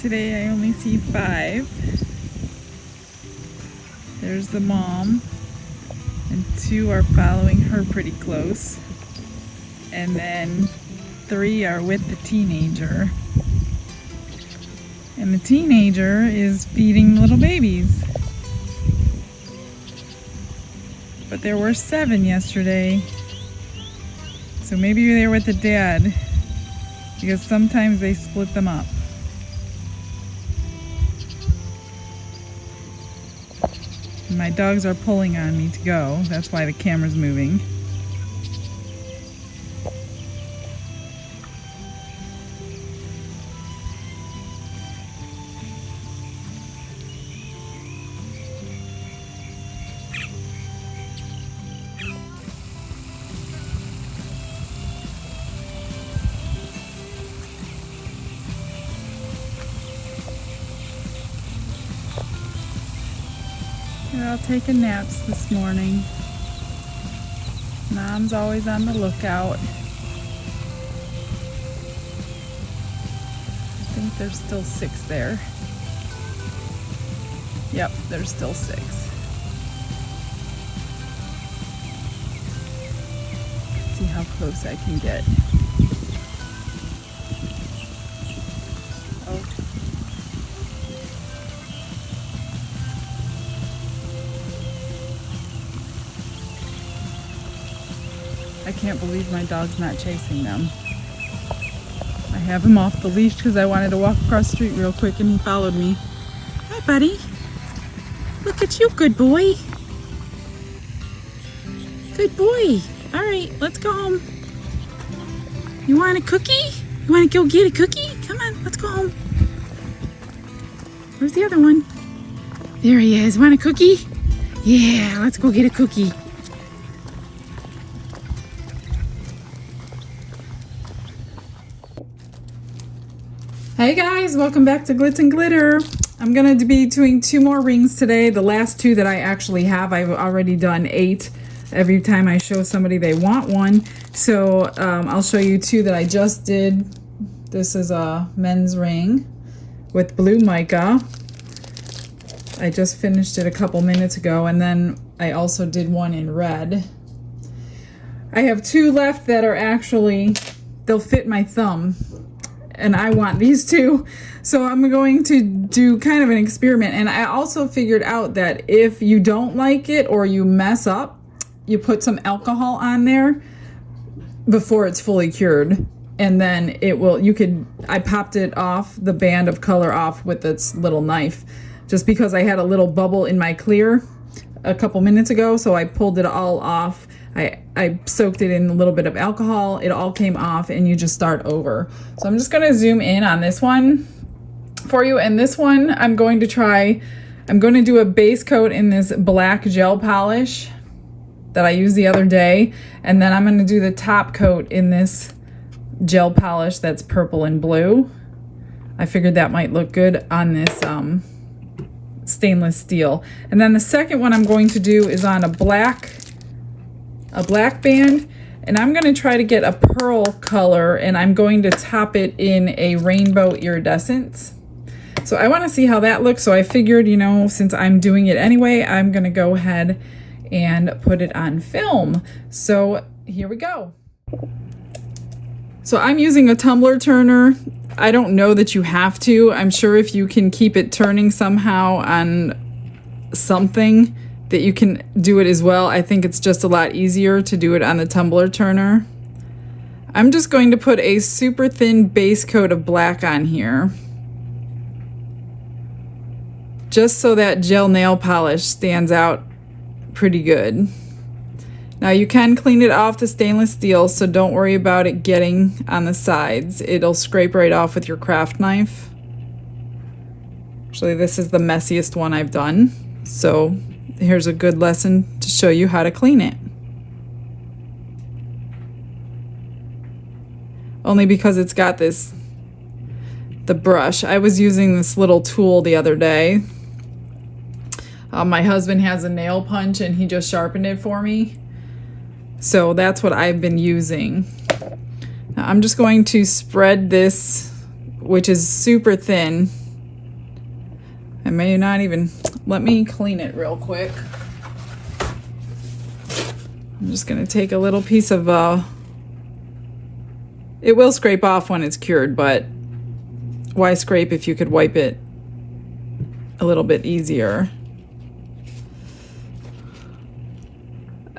Today I only see 5. There's the mom, and 2 are following her pretty close. And then 3 are with the teenager. And the teenager is feeding little babies. But there were 7 yesterday. So maybe they're with the dad, because sometimes they split them up. My dogs are pulling on me to go. That's why the camera's moving. They're all taking naps this morning. Mom's always on the lookout. I think there's still 6 there. Yep, there's still 6. Let's see how close I can get. Oh. I can't believe my dog's not chasing them. I have him off the leash because I wanted to walk across the street real quick and he followed me. Hi, buddy. Look at you, good boy. Good boy. All right, let's go home. You want a cookie? You want to go get a cookie? Come on, let's go home. Where's the other one? There he is. Want a cookie? Yeah, let's go get a cookie. Hey guys, welcome back to Glitz and Glitter. I'm going to be doing 2 more rings today. The last 2 that I actually have, I've already done 8. Every time I show somebody they want one. So I'll show you 2 that I just did. This is a men's ring with blue mica. I just finished it a couple minutes ago, and then I also did one in red. I have 2 left that are actually, they'll fit my thumb. And I want these 2, so I'm going to do kind of an experiment. And I also figured out that if you don't like it or you mess up, you put some alcohol on there before it's fully cured, and then it will, I popped it off, the band of color off with this little knife, just because I had a little bubble in my clear a couple minutes ago, so I pulled it all off. I soaked it in a little bit of alcohol. It all came off, and you just start over. So I'm just going to zoom in on this one for you. And this one I'm going to do a base coat in this black gel polish that I used the other day. And then I'm going to do the top coat in this gel polish that's purple and blue. I figured that might look good on this stainless steel. And then the second one I'm going to do is on a black band, and I'm going to try to get a pearl color, and I'm going to top it in a rainbow iridescence. So I want to see how that looks, so I figured, you know, since I'm doing it anyway, I'm going to go ahead and put it on film. So here we go. So I'm using a tumbler turner. I don't know that you have to. I'm sure if you can keep it turning somehow on something, that you can do it as well. I think it's just a lot easier to do it on the tumbler turner. I'm just going to put a super thin base coat of black on here, just so that gel nail polish stands out pretty good. Now you can clean it off the stainless steel, so don't worry about it getting on the sides. It'll scrape right off with your craft knife. Actually, this is the messiest one I've done, so here's a good lesson to show you how to clean it. Only because it's got the brush. I was using this little tool the other day. My husband has a nail punch and he just sharpened it for me. So that's what I've been using. Now I'm just going to spread this, which is super thin, I may not even, let me clean it real quick. I'm just gonna take a little piece of, it will scrape off when it's cured, but why scrape if you could wipe it a little bit easier?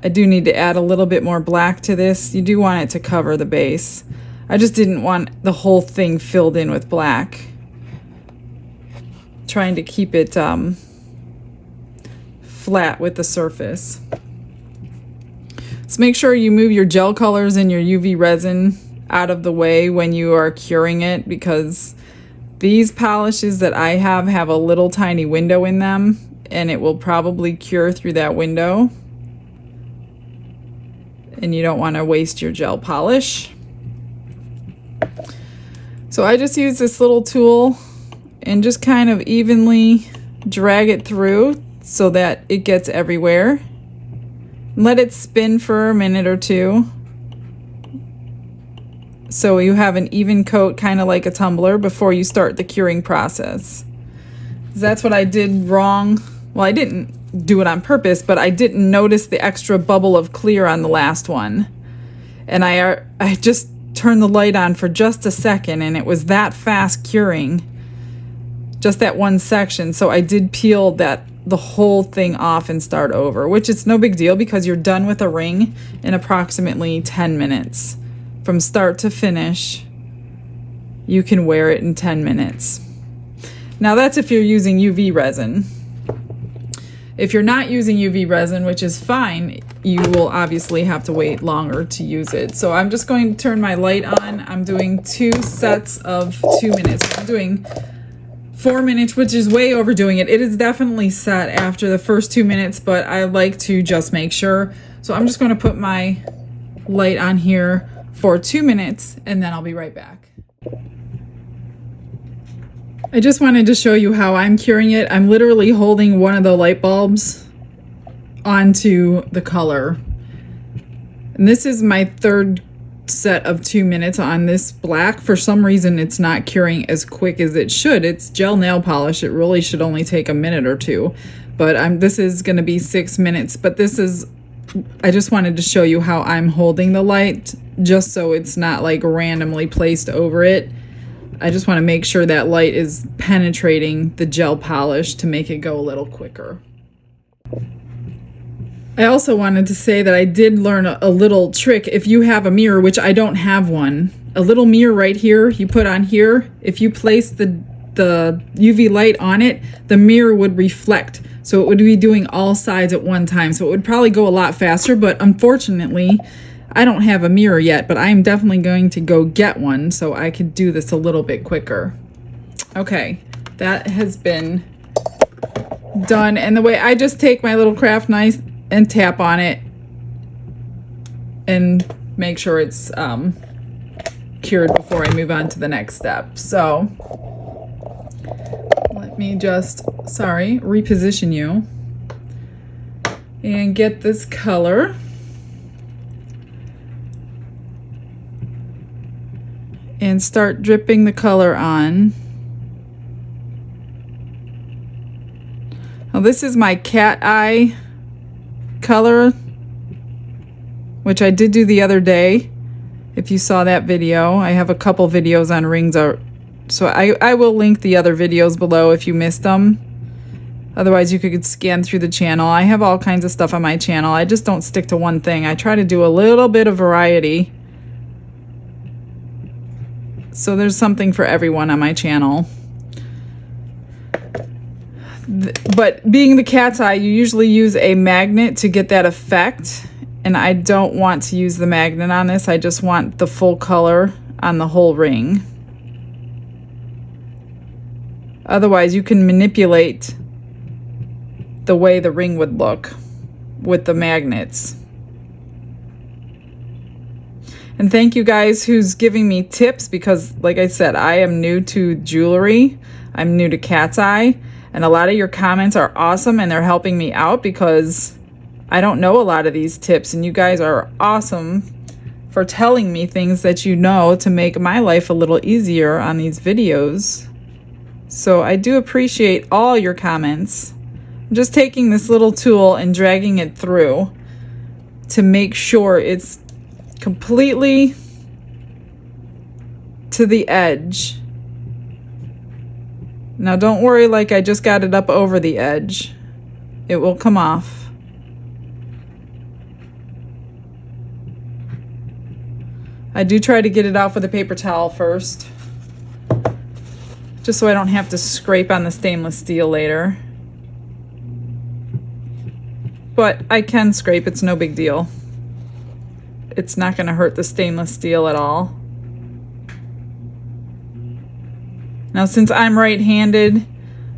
I do need to add a little bit more black to this. You do want it to cover the base. I just didn't want the whole thing filled in with black. Trying to keep it flat with the surface. So make sure you move your gel colors and your UV resin out of the way when you are curing it, because these polishes that I have a little tiny window in them, and it will probably cure through that window. And you don't want to waste your gel polish. So I just use this little tool and just kind of evenly drag it through so that it gets everywhere. Let it spin for a minute or two so you have an even coat, kind of like a tumbler, before you start the curing process. That's what I did wrong. Well, I didn't do it on purpose, but I didn't notice the extra bubble of clear on the last one. And I just turned the light on for just a second, and it was that fast curing, just that one section. So I did peel the whole thing off and start over, which is no big deal because you're done with a ring in approximately 10 minutes. From start to finish, you can wear it in 10 minutes. Now that's if you're using UV resin. If you're not using UV resin, which is fine, you will obviously have to wait longer to use it. So I'm just going to turn my light on. I'm doing 2 sets of 2 minutes. I'm doing 4 minutes, which is way overdoing it. It is definitely set after the first 2 minutes, but I like to just make sure. So I'm just going to put my light on here for 2 minutes, and then I'll be right back. I just wanted to show you how I'm curing it. I'm literally holding one of the light bulbs onto the color. And this is my third set of 2 minutes on this black. For some reason, it's not curing as quick as it should. It's gel nail polish. It really should only take a minute or two. But this is going to be 6 minutes. But this is, I just wanted to show you how I'm holding the light, just so it's not like randomly placed over it. I just want to make sure that light is penetrating the gel polish to make it go a little quicker. I also wanted to say that I did learn a little trick. If you have a mirror, which I don't have one, a little mirror right here you put on here, if you place the UV light on it, the mirror would reflect. So it would be doing all sides at one time. So it would probably go a lot faster, but unfortunately, I don't have a mirror yet, but I'm definitely going to go get one so I could do this a little bit quicker. Okay, that has been done. And the way I just take my little craft knife and tap on it and make sure it's cured before I move on to the next step. So let me just, reposition you and get this color. And start dripping the color on. Now this is my cat eye color, which I did do the other day. If you saw that video, I have a couple videos on rings, so I will link the other videos below if you missed them. Otherwise you could scan through the channel. I have all kinds of stuff on my channel. I just don't stick to one thing. I try to do a little bit of variety. So there's something for everyone on my channel. But being the cat's eye, you usually use a magnet to get that effect. And I don't want to use the magnet on this. I just want the full color on the whole ring. Otherwise, you can manipulate the way the ring would look with the magnets. And thank you guys who's giving me tips, because like I said, I am new to jewelry. I'm new to cat's eye, and a lot of your comments are awesome and they're helping me out because I don't know a lot of these tips, and you guys are awesome for telling me things that you know to make my life a little easier on these videos. So I do appreciate all your comments. I'm just taking this little tool and dragging it through to make sure it's completely to the edge. Now don't worry like I just got it up over the edge. It will come off. I do try to get it off with a paper towel first, just so I don't have to scrape on the stainless steel later. But I can scrape, it's no big deal. It's not going to hurt the stainless steel at all. Now since I'm right-handed,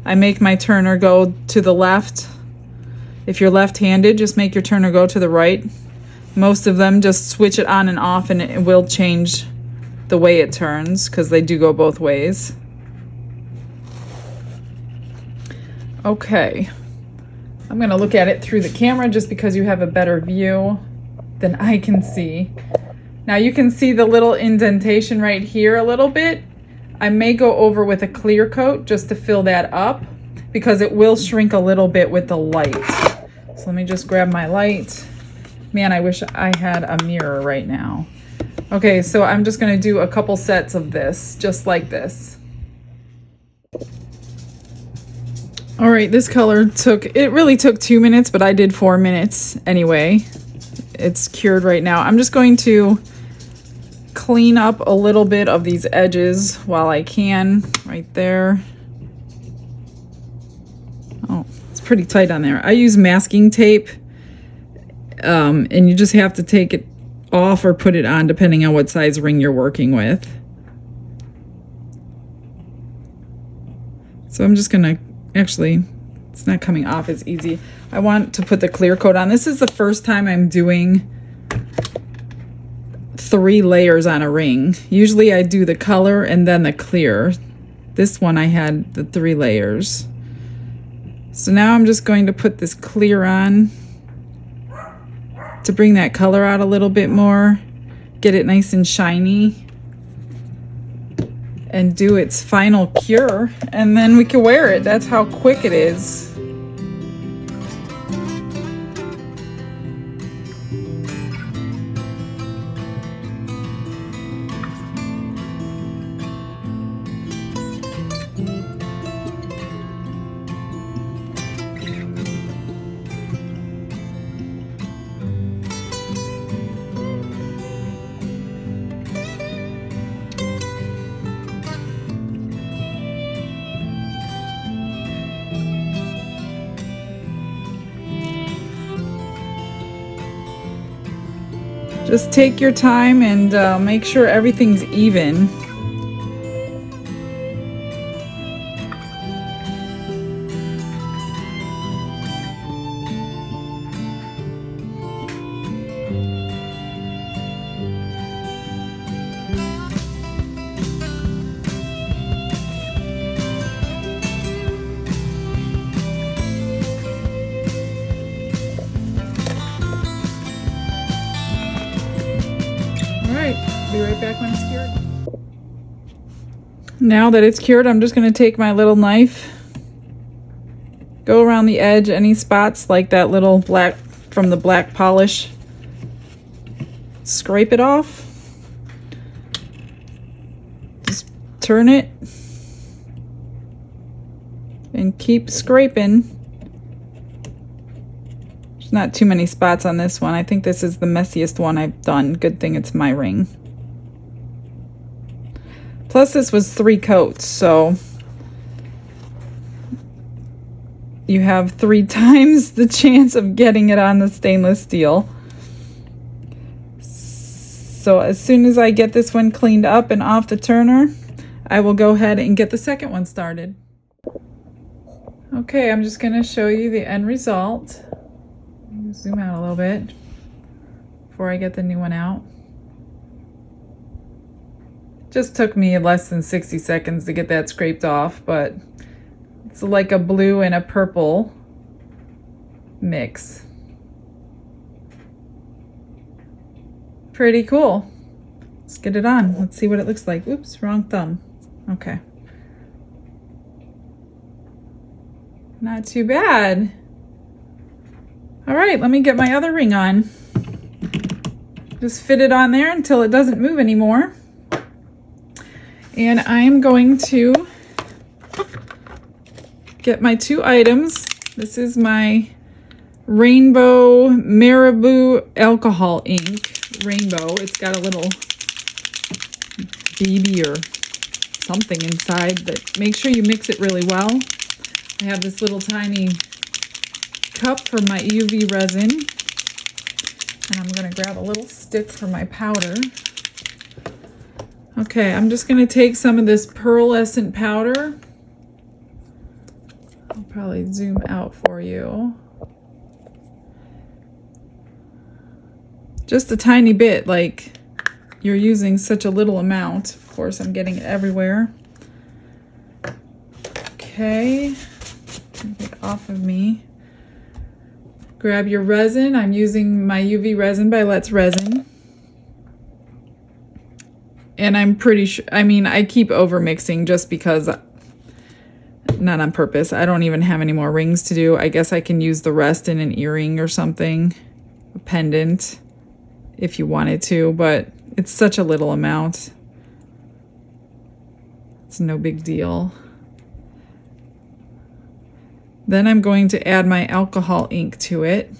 I make my turner go to the left. If you're left-handed, just make your turner go to the right. Most of them just switch it on and off and it will change the way it turns because they do go both ways. Okay. I'm going to look at it through the camera just because you have a better view than I can see. Now you can see the little indentation right here a little bit. I may go over with a clear coat just to fill that up because it will shrink a little bit with the light. So let me just grab my light. Man, I wish I had a mirror right now. Okay, so I'm just going to do a couple sets of this, just like this. All right, this color really took 2 minutes, but I did 4 minutes anyway. It's cured right now. I'm just going to clean up a little bit of these edges while I can, right there. Oh, it's pretty tight on there. I use masking tape, and you just have to take it off or put it on depending on what size ring you're working with. So I'm just gonna, actually, it's not coming off as easy. I want to put the clear coat on. This is the first time I'm doing 3 layers on a ring. Usually I do the color and then the clear. This one I had the 3 layers. So now I'm just going to put this clear on to bring that color out a little bit more, get it nice and shiny, and do its final cure, and then we can wear it. That's how quick it is. Just take your time and make sure everything's even. Be right back when it's cured. Now that it's cured, I'm just going to take my little knife, go around the edge, any spots like that little black from the black polish, scrape it off, just turn it and keep scraping. There's not too many spots on this one. I think this is the messiest one I've done. Good thing it's my ring. Plus this was 3 coats, so you have 3 times the chance of getting it on the stainless steel. So as soon as I get this one cleaned up and off the turner, I will go ahead and get the second one started. Okay, I'm just going to show you the end result. Zoom out a little bit before I get the new one out. Just took me less than 60 seconds to get that scraped off, but it's like a blue and a purple mix. Pretty cool. Let's get it on. Let's see what it looks like. Oops, wrong thumb. Okay. Not too bad. All right, let me get my other ring on. Just fit it on there until it doesn't move anymore. And I'm going to get my two items. This is my Rainbow Marabou alcohol ink. Rainbow. It's got a little BB or something inside, but make sure you mix it really well. I have this little tiny cup for my UV resin, and I'm going to grab a little stick for my powder. Okay, I'm just going to take some of this pearlescent powder. I'll probably zoom out for you. Just a tiny bit, like you're using such a little amount. Of course, I'm getting it everywhere. Okay, get it off of me. Grab your resin. I'm using my UV resin by Let's Resin. And I'm pretty sure, I mean, I keep over mixing just because, not on purpose. I don't even have any more rings to do. I guess I can use the rest in an earring or something, a pendant, if you wanted to, but it's such a little amount. It's no big deal. Then I'm going to add my alcohol ink to it.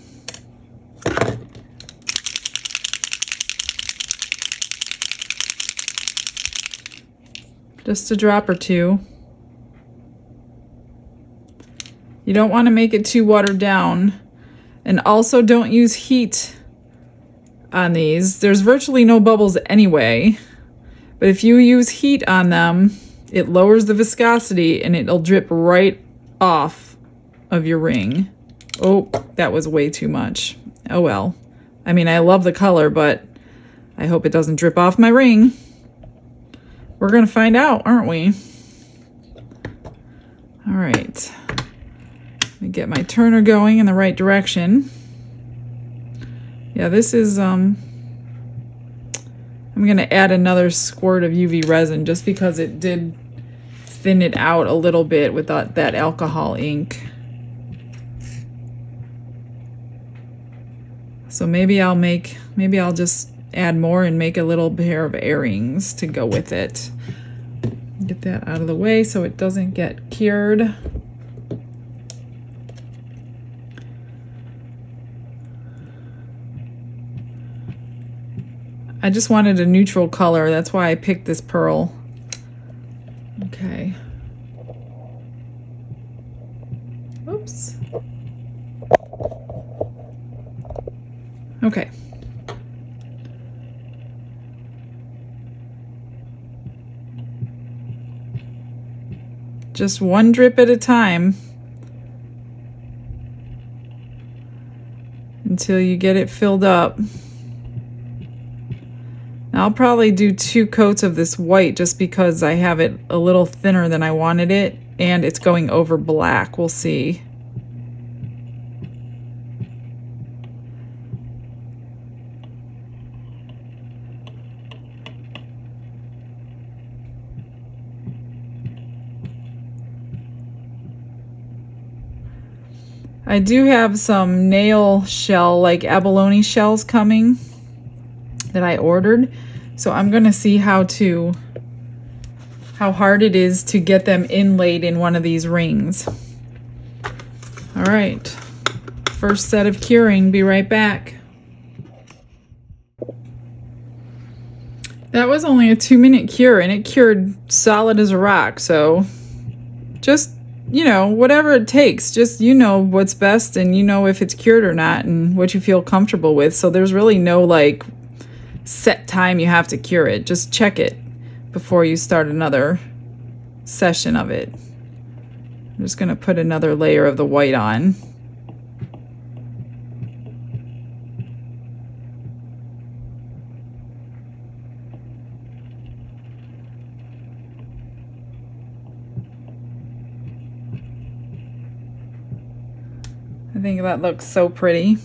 Just a drop or two. You don't want to make it too watered down. And also don't use heat on these. There's virtually no bubbles anyway. But if you use heat on them, it lowers the viscosity and it'll drip right off of your ring. Oh, that was way too much. Oh well. I mean, I love the color, but I hope it doesn't drip off my ring. We're gonna find out, aren't we? All right. Let me get my turner going in the right direction. Yeah, this is, I'm gonna add another squirt of UV resin just because it did thin it out a little bit with that alcohol ink. So maybe I'll just add more and make a little pair of earrings to go with it. Get that out of the way so it doesn't get cured. I just wanted a neutral color. That's why I picked this pearl. Okay. Oops. Okay. Just one drip at a time until you get it filled up. Now, I'll probably do 2 coats of this white just because I have it a little thinner than I wanted it, and it's going over black. We'll see. I do have some nail shell, like abalone shells coming that I ordered. So I'm gonna see how hard it is to get them inlaid in one of these rings. All right, first set of curing, be right back. That was only a 2-minute cure and it cured solid as a rock. So just, you know, whatever it takes, just, you know what's best and you know if it's cured or not and what you feel comfortable with. So there's really no like set time you have to cure it. Just check it before you start another session of it. I'm just going to put another layer of the white on. I think that looks so pretty.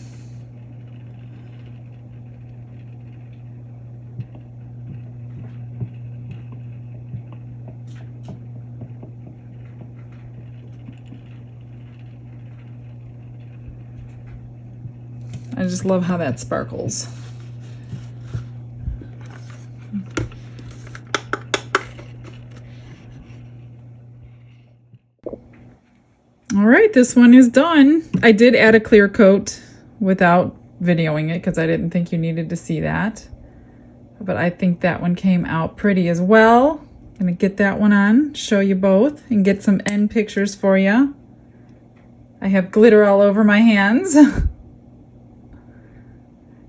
I just love how that sparkles. All right, this one is done. I did add a clear coat without videoing it because I didn't think you needed to see that. But I think that one came out pretty as well. I'm gonna get that one on, show you both, and get some end pictures for you. I have glitter all over my hands.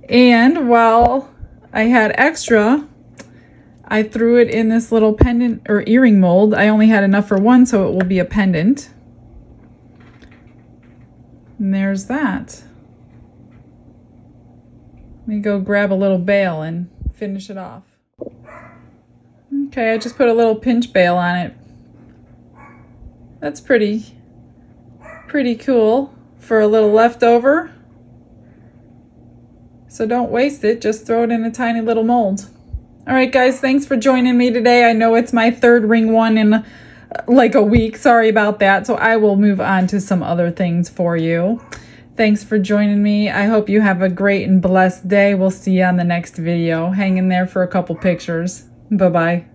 And while I had extra, I threw it in this little pendant or earring mold. I only had enough for one, so it will be a pendant. And there's that. Let me go grab a little bail and finish it off. Okay, I just put a little pinch bail on it. That's pretty cool for a little leftover. So don't waste it, just throw it in a tiny little mold. All right, guys, thanks for joining me today. I know it's my third ring one in like a week. Sorry about that. So I will move on to some other things for you. Thanks for joining me. I hope you have a great and blessed day. We'll see you on the next video. Hang in there for a couple pictures. Bye-bye.